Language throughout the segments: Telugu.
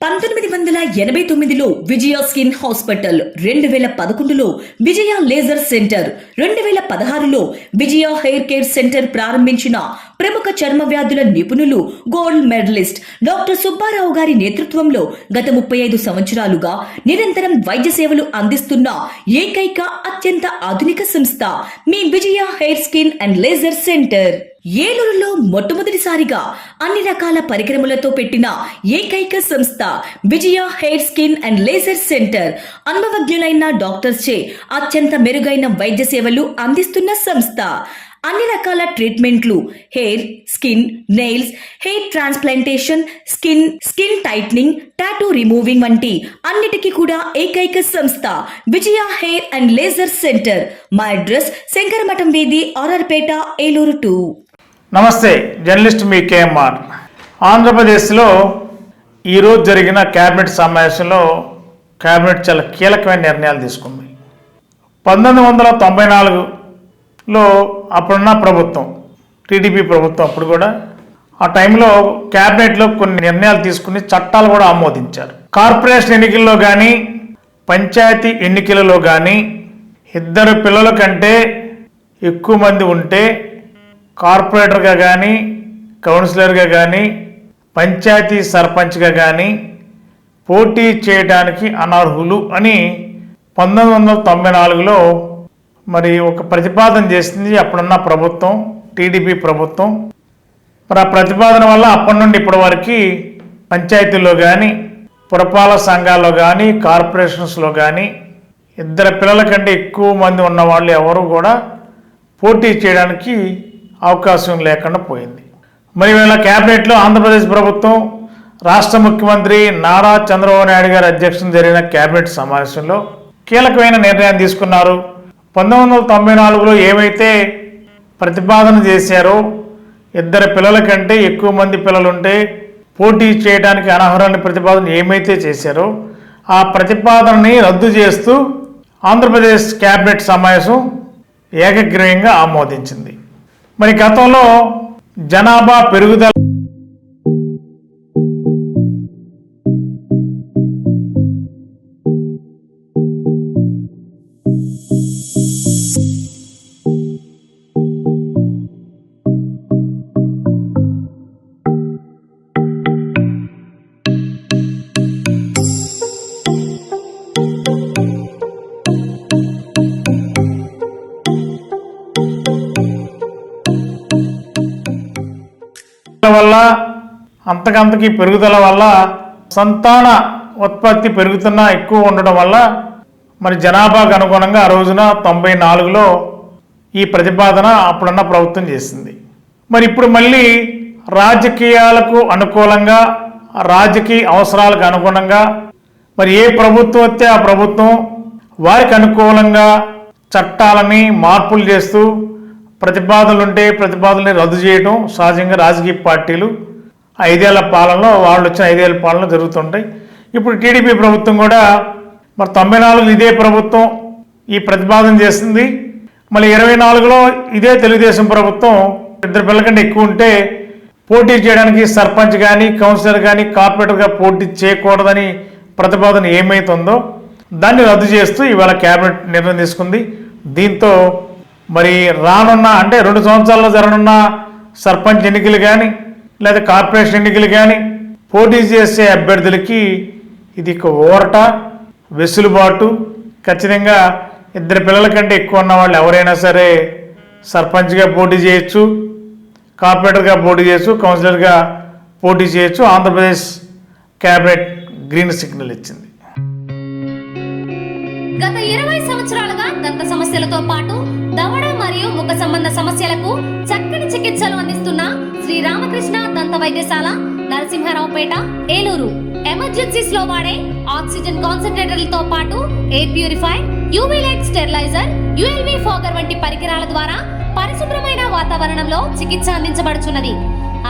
1989లో విజయ స్కిన్ హాస్పిటల్, 2011లో విజయ లేజర్ సెంటర్, 2016లో విజయ హెయిర్ కేర్ సెంటర్ ప్రారంభించిన ప్రముఖ చర్మ వ్యాధుల నిపుణులు, గోల్డ్ మెడలిస్ట్ డాక్టర్ సుబ్బారావు గారి నేతృత్వంలో గత 35 సంవత్సరాలుగా నిరంతరం వైద్య సేవలు అందిస్తున్న ఏకైక అత్యంత ఆధునిక సంస్థ మీ Vijaya hair skin and laser centre. ఏలూరులో మొట్టమొదటిసారిగా అన్ని రకాల పరికరములతో పెట్టిన ఏకైక సంస్థ Vijaya hair skin and laser centre. అనుభవజ్ఞులైన డాక్టర్స్ చే అత్యంత మెరుగైన వైద్య సేవలు అందిస్తున్న సంస్థ. అన్ని రకాల ట్రీట్మెంట్లు, hair, skin, nails, hair transplantation, skin tightening, tattoo removing వంటి అన్నిటికీ కూడా ఏకైక సంస్థ Vijaya hair and laser centre. మా అడ్రస్ శంకరమఠం వీధి, ఆర్ఆర్పేట, ఏలూరు 2. నమస్తే, జర్నలిస్ట్ మీ కేఎంఆర్. ఆంధ్రప్రదేశ్లో ఈరోజు జరిగిన క్యాబినెట్ సమావేశంలో క్యాబినెట్ చాలా కీలకమైన నిర్ణయాలు తీసుకుంది. 1994లో అప్పుడున్న ప్రభుత్వం, టీడీపీ ప్రభుత్వం, అప్పుడు కూడా ఆ టైంలో క్యాబినెట్లో కొన్ని నిర్ణయాలు తీసుకుని చట్టాలు కూడా ఆమోదించారు. కార్పొరేషన్ ఎన్నికల్లో కానీ పంచాయతీ ఎన్నికలలో కానీ 2 పిల్లల కంటే ఎక్కువ మంది ఉంటే కార్పొరేటర్గా కానీ, కౌన్సిలర్గా కానీ, పంచాయతీ సర్పంచ్గా కానీ పోటీ చేయడానికి అనర్హులు అని 1994లో మరి ఒక ప్రతిపాదన చేసింది అప్పుడున్న ప్రభుత్వం, టీడీపీ ప్రభుత్వం. మరి ఆ ప్రతిపాదన వల్ల అప్పటి నుండి ఇప్పటి వరకు పంచాయతీల్లో కానీ, పురపాలక సంఘాల్లో కానీ, కార్పొరేషన్స్లో కానీ 2 పిల్లల కంటే ఎక్కువ మంది ఉన్న వాళ్ళు ఎవరు కూడా పోటీ చేయడానికి అవకాశం లేకుండా పోయింది. మరి వీళ్ళ క్యాబినెట్లో ఆంధ్రప్రదేశ్ ప్రభుత్వం, రాష్ట్ర ముఖ్యమంత్రి నారా చంద్రబాబు నాయుడు గారి అధ్యక్షతన జరిగిన క్యాబినెట్ సమావేశంలో కీలకమైన నిర్ణయం తీసుకున్నారు. 1994లో ఏమైతే ప్రతిపాదన చేశారో 2 పిల్లల కంటే ఎక్కువ మంది పిల్లలుంటే పోటీ చేయడానికి అనర్హులని ప్రతిపాదన ఏమైతే చేశారో ఆ ప్రతిపాదనని రద్దు చేస్తూ ఆంధ్రప్రదేశ్ క్యాబినెట్ సమావేశం ఏకగ్రీవంగా ఆమోదించింది. మరి గతంలో జనాభా పెరుగుదల వల్ల అంతకంతకి పెరుగుదల వల్ల సంతాన ఉత్పత్తి పెరుగుతున్నా ఎక్కువ ఉండడం వల్ల మరి జనాభాకు అనుగుణంగా ఆ రోజున 94లో ఈ ప్రతిపాదన అప్పుడున్న ప్రభుత్వం చేసింది. మరి ఇప్పుడు మళ్ళీ రాజకీయాలకు అనుకూలంగా, రాజకీయ అవసరాలకు అనుగుణంగా మరి ఏ ప్రభుత్వం వస్తే ఆ ప్రభుత్వం వారికి అనుకూలంగా చట్టాలని మార్పులు చేస్తూ ప్రతిపాదనలుంటే ప్రతిపాదనని రద్దు చేయడం సహజంగా రాజకీయ పార్టీలు 5 ఏళ్ల పాలనలో, వాళ్ళు వచ్చిన 5 ఏళ్ల పాలన జరుగుతుంటాయి. ఇప్పుడు టీడీపీ ప్రభుత్వం కూడా మరి 94 ఇదే ప్రభుత్వం ఈ ప్రతిపాదన చేస్తుంది. మళ్ళీ 24లో ఇదే తెలుగుదేశం ప్రభుత్వం 2 పిల్లల కంటే ఎక్కువ ఉంటే పోటీ చేయడానికి సర్పంచ్ కానీ, కౌన్సిలర్ కానీ, కార్పొరేటర్గా పోటీ చేయకూడదని ప్రతిపాదన ఏమైతుందో దాన్ని రద్దు చేస్తూ ఇవాళ క్యాబినెట్ నిర్ణయం తీసుకుంది. దీంతో మరి రానున్న అంటే 2 సంవత్సరాల్లో జరగనున్న సర్పంచ్ ఎన్నికలు కానీ లేదా కార్పొరేషన్ ఎన్నికలు కానీ పోటీ చేసే అభ్యర్థులకి ఇది ఊరట, వెసులుబాటు. ఖచ్చితంగా 2 పిల్లల కంటే ఎక్కువ ఉన్న వాళ్ళు ఎవరైనా సరే సర్పంచ్గా పోటీ చేయొచ్చు, కార్పొరేటర్గా పోటీ చేయొచ్చు, కౌన్సిలర్గా పోటీ చేయొచ్చు. ఆంధ్రప్రదేశ్ క్యాబినెట్ గ్రీన్ సిగ్నల్ ఇచ్చింది. గత 20 సంవత్సరాలుగా దంత సమస్యలతో పాటు దవడ మరియు ముఖ సంబంధ సమస్యలకు చక్కని చికిత్సలు అందిస్తున్న శ్రీ రామకృష్ణ దంత వైద్యశాల, నరసింహారావుపేట, ఏలూరు. ఎమర్జెన్సీస్ లో వాడే ఆక్సిజన్ కాన్సంట్రేటర్లతో పాటు air purify, UV light steriliser, ULV fogger వంటి పరికరాల ద్వారా పరిశుభ్రమైన వాతావరణంలో చికిత్స అందించబడుచున్నది.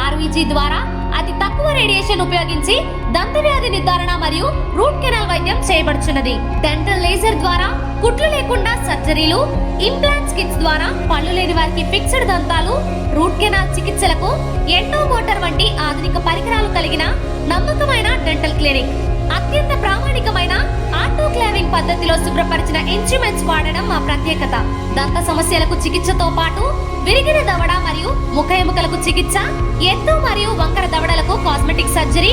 ఆర్వీజీ ద్వారా అతి తక్కువ రేడియేషన్ ఉపయోగించి దంత వ్యాధి నిర్ధారణ మరియు రూట్ కెనాల్ వైద్యం చేయబడుచున్నది. డెంటల్ లేజర్ ద్వారా కుట్లు లేకుండా సర్జరీలు, ఇంప్లాంట్స్ కిట్స్ ద్వారా పళ్ళు లేని వారికి ఫిక్స్డ్ దంతాలు, రూట్ కెనాల్ చికిత్సలకు ఎండో మోటార్ వంటి ఆధునిక పరికరాలు కలిగిన నమ్మకమైన డెంటల్ క్లినిక్. అత్యంత ప్రామాణికమైన ఆటోక్లావింగ్ పద్ధతిలో శుభ్రపరిచిన ఇన్స్ట్రుమెంట్స్ వాడడం మా ప్రత్యేకత. దంత సమస్యలకు చికిత్సతో పాటు విరిగిన దవడ మరియు ముఖ ఎముకలకు చికిత్స, ఎత్తు మరియు వంకర దవడలకు కాస్మెటిక్ సర్జరీ,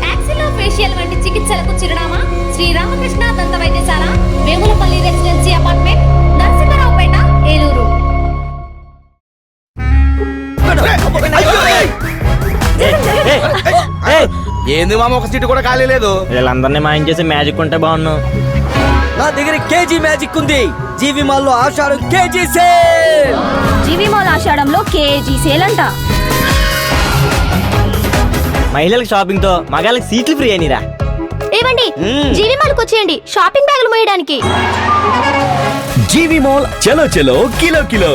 యాక్సిలోఫేషియల్ వంటి చికిత్సలకు చిరునామా శ్రీ రామకృష్ణ దంత వైద్యశాల, వేములపల్లి రెసిడెన్సీ అపార్ట్మెంట్, నరసింహారావుపేట, ఏలూరు. ఏంది మామ, ఒక సీటు కూడా ఖాళీ లేదు. వీళ్ళందరినీ మాయం చేసే మ్యాజిక్ ఉంటే బాగున్నాను. నా దగ్గర కేజీ మ్యాజిక్ ఉంది. జీవి మాల్లో ఆషాఢం కేజీ సేల్. జీవి మాల్ ఆషాఢంలో కేజీ సేల్ అంట. మహిళలకు షాపింగ్ తో మగాళ్ళకి సీట్లు ఫ్రీ అయినరా. ఏవండి, జీవి మాల్కి వచ్చేయండి షాపింగ్ బ్యాగులు మోయడానికి. జీవి మాల్ చలో చలో కిలో కిలో.